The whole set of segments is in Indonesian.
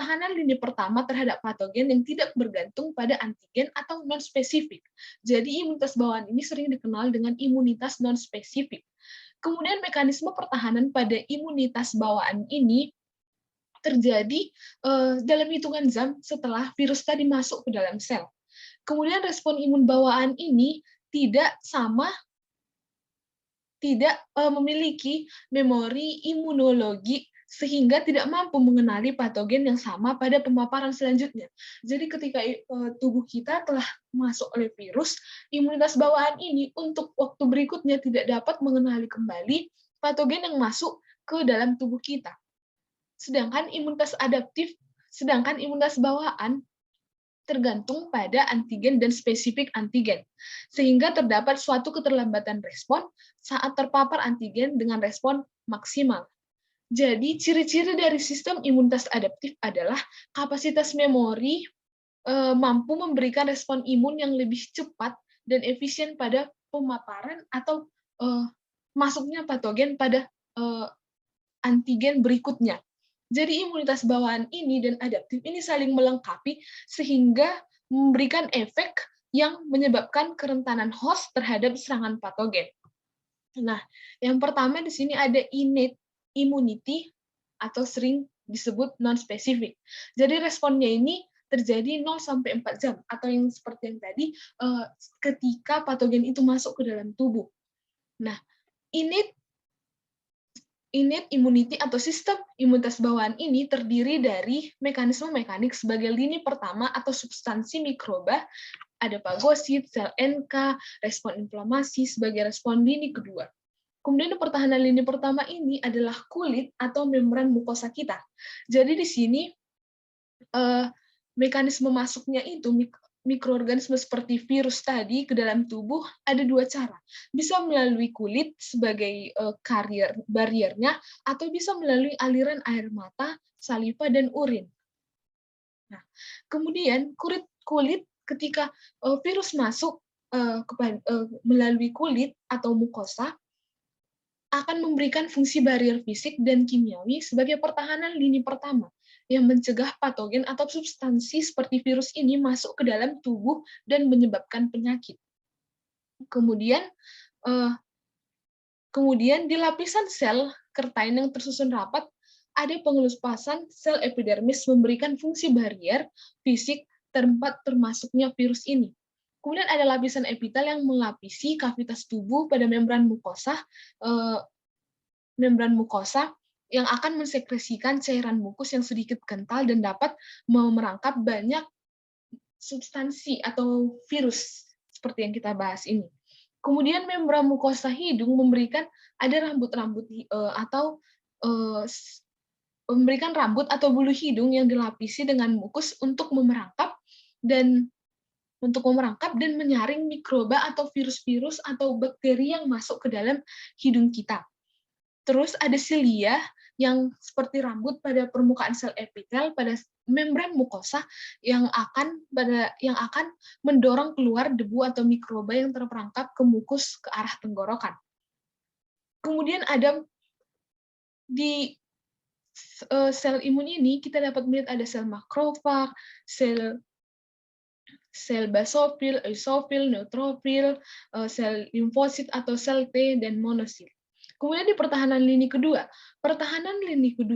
pertahanan lini pertama terhadap patogen yang tidak bergantung pada antigen atau non-spesifik. Jadi imunitas bawaan ini sering dikenal dengan imunitas non-spesifik. Kemudian mekanisme pertahanan pada imunitas bawaan ini terjadi dalam hitungan jam setelah virus tadi masuk ke dalam sel. Kemudian respon imun bawaan ini tidak memiliki memori imunologi sehingga tidak mampu mengenali patogen yang sama pada pemaparan selanjutnya. Jadi ketika tubuh kita telah masuk oleh virus, imunitas bawaan ini untuk waktu berikutnya tidak dapat mengenali kembali patogen yang masuk ke dalam tubuh kita. Sedangkan imunitas bawaan tergantung pada antigen dan spesifik antigen, sehingga terdapat suatu keterlambatan respon saat terpapar antigen dengan respon maksimal. Jadi, ciri-ciri dari sistem imunitas adaptif adalah kapasitas memori mampu memberikan respon imun yang lebih cepat dan efisien pada pemaparan atau masuknya patogen pada antigen berikutnya. Jadi imunitas bawaan ini dan adaptif ini saling melengkapi sehingga memberikan efek yang menyebabkan kerentanan host terhadap serangan patogen. Nah, yang pertama di sini ada innate immunity atau sering disebut non-spesifik. Jadi responnya ini terjadi 0-4 jam atau yang seperti yang tadi ketika patogen itu masuk ke dalam tubuh. Nah, innate immunity atau sistem imunitas bawaan ini terdiri dari mekanisme mekanik sebagai lini pertama atau substansi mikroba, ada fagosit, sel NK, respon inflamasi sebagai respon lini kedua. Kemudian pertahanan lini pertama ini adalah kulit atau membran mukosa kita. Jadi di sini mekanisme masuknya itu mikroorganisme seperti virus tadi ke dalam tubuh ada dua cara. Bisa melalui kulit sebagai bariernya, atau bisa melalui aliran air mata, saliva, dan urin. Nah, kemudian kulit ketika virus masuk melalui kulit atau mukosa, akan memberikan fungsi barier fisik dan kimiawi sebagai pertahanan lini pertama yang mencegah patogen atau substansi seperti virus ini masuk ke dalam tubuh dan menyebabkan penyakit. Kemudian di lapisan sel kertain yang tersusun rapat ada pengelupasan sel epidermis memberikan fungsi barier fisik tempat termasuknya virus ini. Kemudian ada lapisan epitel yang melapisi kavitas tubuh pada membran mukosa yang akan mensekresikan cairan mukus yang sedikit kental dan dapat merangkap banyak substansi atau virus seperti yang kita bahas ini. Kemudian membran mukosa hidung memberikan ada rambut-rambut memberikan rambut atau bulu hidung yang dilapisi dengan mukus untuk merangkap dan menyaring mikroba atau virus-virus atau bakteri yang masuk ke dalam hidung kita. Terus ada silia yang seperti rambut pada permukaan sel epitel pada membran mukosa yang akan mendorong keluar debu atau mikroba yang terperangkap ke mukus ke arah tenggorokan. Kemudian ada di sel imun ini kita dapat melihat ada sel makrofag, sel basofil, eosofil, neutrofil, sel limfosit atau sel T dan monosil. Kemudian di pertahanan lini kedua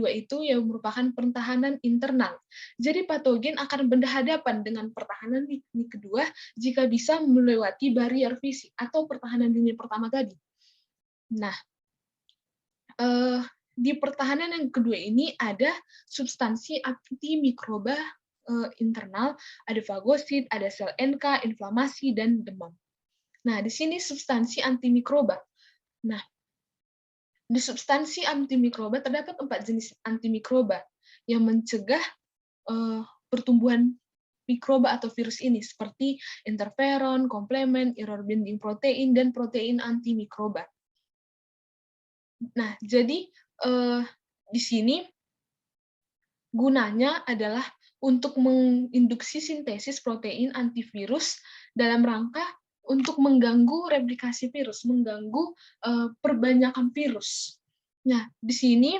itu yang merupakan pertahanan internal. Jadi patogen akan berhadapan dengan pertahanan lini kedua jika bisa melewati barier fisik atau pertahanan lini pertama tadi. Nah, di pertahanan yang kedua ini ada substansi antimikroba internal, ada fagosit, ada sel NK, inflamasi, dan demam. Nah, di sini substansi antimikroba. Nah, di substansi antimikroba terdapat 4 jenis antimikroba yang mencegah pertumbuhan mikroba atau virus ini, seperti interferon, komplement, error binding protein, dan protein antimikroba. Nah, jadi di sini gunanya adalah untuk menginduksi sintesis protein antivirus dalam rangka untuk mengganggu replikasi virus, mengganggu perbanyakan virus. Nah, di sini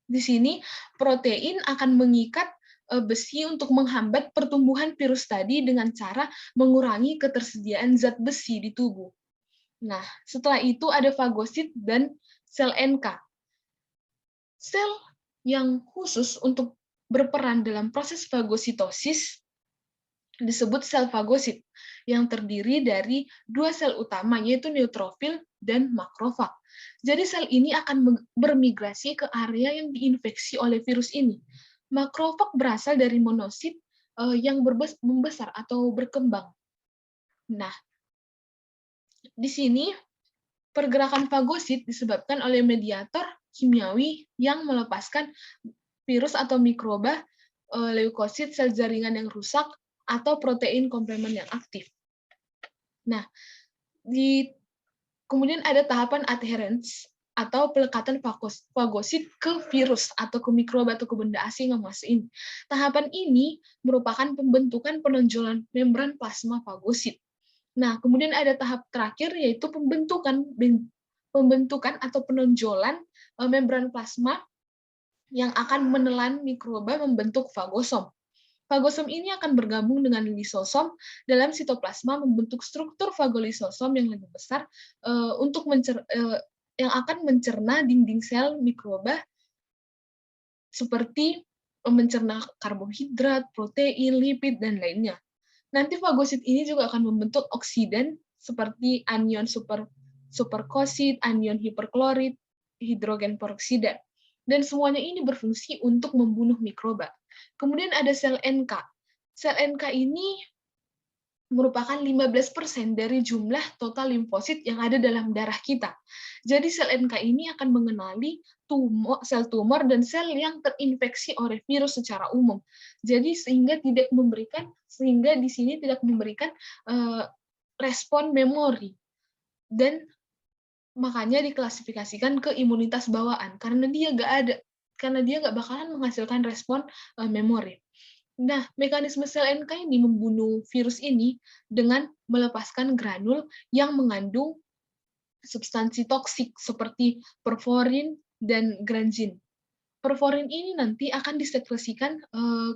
Di sini protein akan mengikat besi untuk menghambat pertumbuhan virus tadi dengan cara mengurangi ketersediaan zat besi di tubuh. Nah, setelah itu ada fagosit dan sel NK. Sel yang khusus untuk berperan dalam proses fagositosis disebut sel fagosit, yang terdiri dari dua sel utama, yaitu neutrofil dan makrofag. Jadi sel ini akan bermigrasi ke area yang diinfeksi oleh virus ini. Makrofag berasal dari monosit yang membesar atau berkembang. Nah, di sini pergerakan fagosit disebabkan oleh mediator kimiawi yang melepaskan virus atau mikroba, leukosit, sel jaringan yang rusak, atau protein komplement yang aktif. Nah, kemudian ada tahapan adherence atau pelekatan fagosit ke virus atau ke mikroba atau ke benda asing yang masuk ini. Tahapan ini merupakan pembentukan penonjolan membran plasma fagosit. Nah, kemudian ada tahap terakhir yaitu pembentukan atau penonjolan membran plasma yang akan menelan mikroba membentuk fagosom. Fagosom ini akan bergabung dengan lisosom dalam sitoplasma membentuk struktur fagolisosom yang lebih besar yang akan mencerna dinding sel mikroba seperti mencerna karbohidrat, protein, lipid, dan lainnya. Nanti fagosit ini juga akan membentuk oksidan seperti anion superkosit, anion hiperklorid, hidrogen peroksida. Dan semuanya ini berfungsi untuk membunuh mikroba. Kemudian ada sel NK. Sel NK ini merupakan 15% dari jumlah total limfosit yang ada dalam darah kita. Jadi sel NK ini akan mengenali sel tumor dan sel yang terinfeksi oleh virus secara umum. Jadi sehingga di sini tidak memberikan respon memori. Dan makanya diklasifikasikan ke imunitas bawaan karena dia nggak bakalan menghasilkan respon memori. Nah, mekanisme sel NK ini membunuh virus ini dengan melepaskan granul yang mengandung substansi toksik seperti perforin dan granzin. Perforin ini nanti akan disekresikan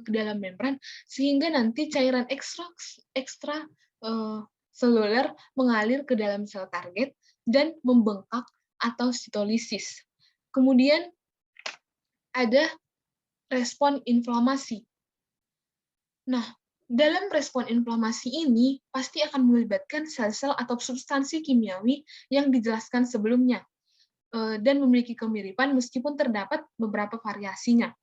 ke dalam membran sehingga nanti cairan ekstra seluler mengalir ke dalam sel target dan membengkak atau sitolisis. Kemudian ada respon inflamasi. Nah, dalam respon inflamasi ini pasti akan melibatkan sel-sel atau substansi kimiawi yang dijelaskan sebelumnya dan memiliki kemiripan meskipun terdapat beberapa variasinya.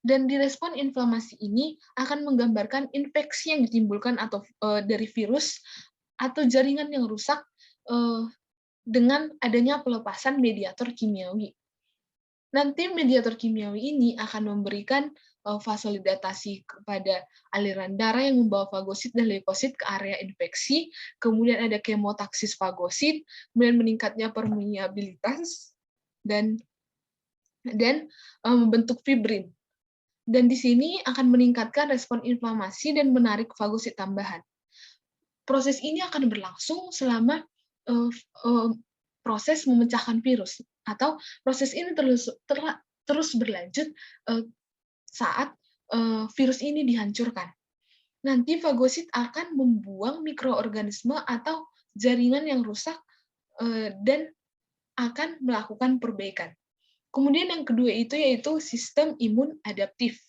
Dan di respon inflamasi ini akan menggambarkan infeksi yang ditimbulkan atau dari virus atau jaringan yang rusak dengan adanya pelepasan mediator kimiawi. Nanti mediator kimiawi ini akan memberikan vasodilatasi kepada aliran darah yang membawa fagosit dan leukosit ke area infeksi, kemudian ada kemotaksis fagosit, kemudian meningkatnya permeabilitas dan membentuk fibrin. Dan di sini akan meningkatkan respon inflamasi dan menarik fagosit tambahan. Proses ini akan berlangsung selama proses memecahkan virus, atau proses ini terus berlanjut saat virus ini dihancurkan. Nanti fagosit akan membuang mikroorganisme atau jaringan yang rusak dan akan melakukan perbaikan. Kemudian yang kedua itu yaitu sistem imun adaptif.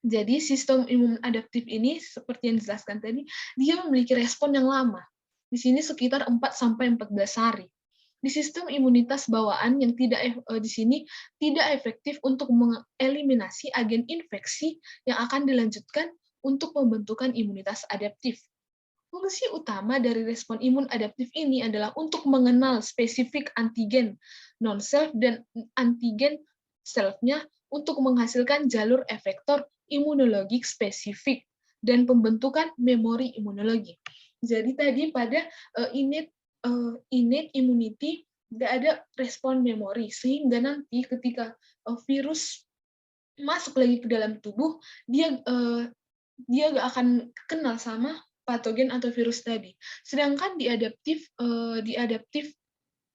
Jadi sistem imun adaptif ini seperti yang dijelaskan tadi, dia memiliki respon yang lama. Di sini sekitar 4-14 hari. Di sistem imunitas bawaan yang di sini tidak efektif untuk mengeliminasi agen infeksi yang akan dilanjutkan untuk pembentukan imunitas adaptif. Fungsi utama dari respon imun adaptif ini adalah untuk mengenal spesifik antigen non-self dan antigen self-nya untuk menghasilkan jalur efektor imunologik spesifik dan pembentukan memori imunologi. Jadi tadi pada innate immunity tidak ada respon memori, sehingga nanti ketika virus masuk lagi ke dalam tubuh, dia nggak akan kenal sama patogen atau virus tadi. Sedangkan di adaptif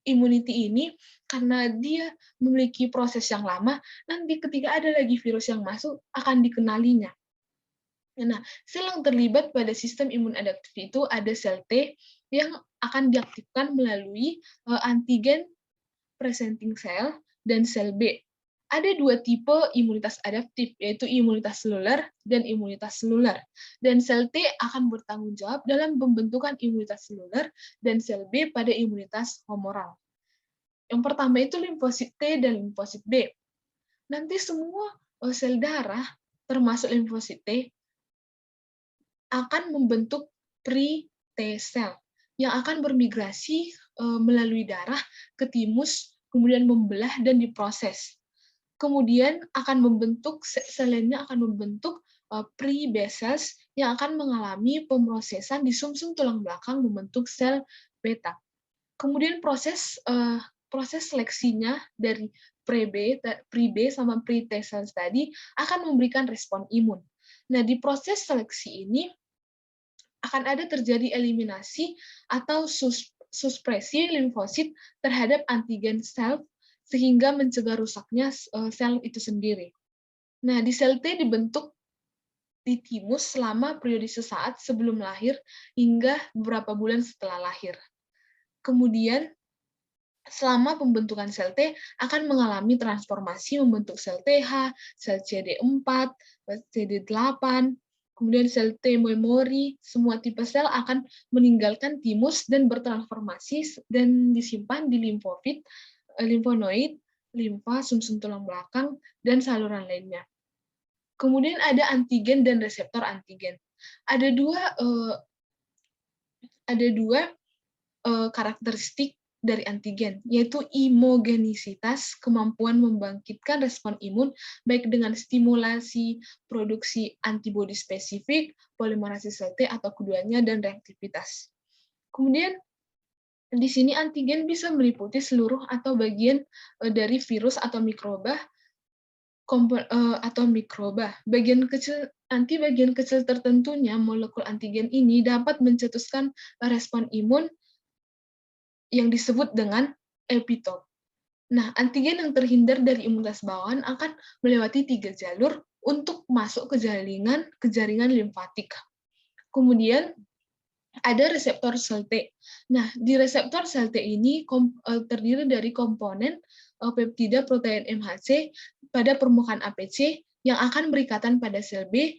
immunity ini, karena dia memiliki proses yang lama, nanti ketika ada lagi virus yang masuk, akan dikenalinya. Nah, sel yang terlibat pada sistem imun adaptif itu ada sel T yang akan diaktifkan melalui antigen presenting cell dan sel B. Ada dua tipe imunitas adaptif, yaitu imunitas seluler dan imunitas seluler. Dan sel T akan bertanggung jawab dalam pembentukan imunitas seluler dan sel B pada imunitas humoral. Yang pertama itu limfosit T dan limfosit B. Nanti semua sel darah, termasuk limfosit T, akan membentuk pre-T cell yang akan bermigrasi melalui darah ke timus, kemudian membelah dan diproses. Kemudian akan membentuk selnya akan membentuk pre-B cells yang akan mengalami pemrosesan di sumsum tulang belakang membentuk sel beta. Kemudian proses seleksinya dari pre-B sama pre-T cells tadi akan memberikan respon imun. Nah, di proses seleksi ini akan ada terjadi eliminasi atau supresi limfosit terhadap antigen sel sehingga mencegah rusaknya sel itu sendiri. Nah, di sel T dibentuk di timus selama periode sesaat sebelum lahir hingga beberapa bulan setelah lahir. Kemudian, selama pembentukan sel T akan mengalami transformasi membentuk sel TH, sel CD4, CD8, kemudian sel T memori, semua tipe sel akan meninggalkan timus dan bertransformasi dan disimpan di limfofit, limfonoid, limfa, sumsum tulang belakang, dan saluran lainnya. Kemudian ada antigen dan reseptor antigen. Ada dua karakteristik dari antigen, yaitu imogenisitas, kemampuan membangkitkan respon imun, baik dengan stimulasi produksi antibodi spesifik, polimerasi sel T, atau keduanya, dan reaktivitas. Kemudian, di sini antigen bisa meliputi seluruh atau bagian dari virus atau mikroba, bagian kecil tertentunya molekul antigen ini dapat mencetuskan respon imun yang disebut dengan epitop. Nah, antigen yang terhindar dari imunitas bawaan akan melewati 3 jalur untuk masuk ke jaringan limfatik. Kemudian ada reseptor sel T. Nah, di reseptor sel T ini terdiri dari komponen peptida protein MHC pada permukaan APC yang akan berikatan pada sel B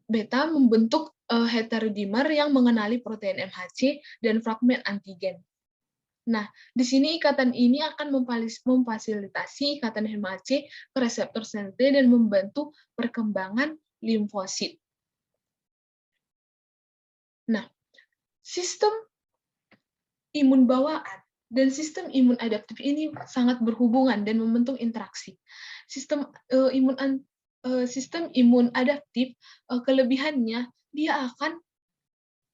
beta membentuk heterodimer yang mengenali protein MHC dan fragmen antigen. Nah, di sini ikatan ini akan memfasilitasi ikatan MHC ke reseptor sel T dan membantu perkembangan limfosit. Nah, sistem imun bawaan dan sistem imun adaptif ini sangat berhubungan dan membentuk interaksi. Sistem imun adaptif, kelebihannya dia akan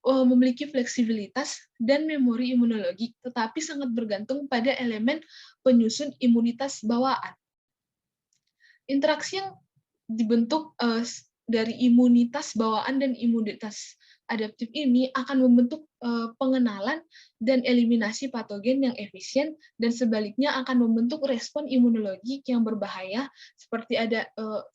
memiliki fleksibilitas dan memori imunologi, tetapi sangat bergantung pada elemen penyusun imunitas bawaan. Interaksi yang dibentuk dari imunitas bawaan dan imunitas adaptif ini akan membentuk pengenalan dan eliminasi patogen yang efisien, dan sebaliknya akan membentuk respon imunologi yang berbahaya, seperti ada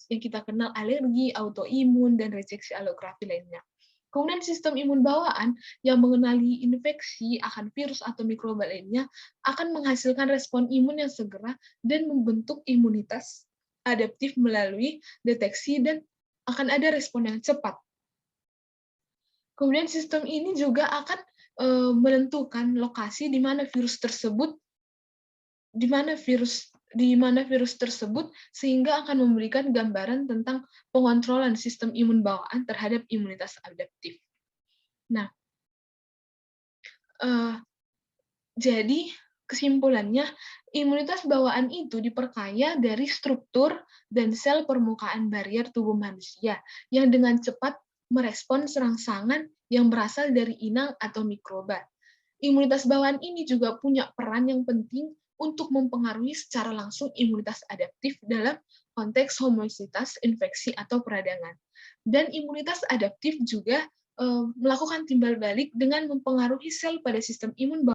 yang kita kenal alergi, autoimun, dan rejeksi allografi lainnya. Kemudian sistem imun bawaan yang mengenali infeksi akan virus atau mikroba lainnya akan menghasilkan respon imun yang segera dan membentuk imunitas adaptif melalui deteksi dan akan ada respon yang cepat. Kemudian sistem ini juga akan menentukan lokasi di mana virus tersebut, sehingga akan memberikan gambaran tentang pengontrolan sistem imun bawaan terhadap imunitas adaptif. Nah, jadi kesimpulannya, imunitas bawaan itu diperkaya dari struktur dan sel permukaan barrier tubuh manusia yang dengan cepat merespons serangsangan yang berasal dari inang atau mikroba. Imunitas bawaan ini juga punya peran yang penting untuk mempengaruhi secara langsung imunitas adaptif dalam konteks homeostasis, infeksi, atau peradangan. Dan imunitas adaptif juga melakukan timbal balik dengan mempengaruhi sel pada sistem imun bawaan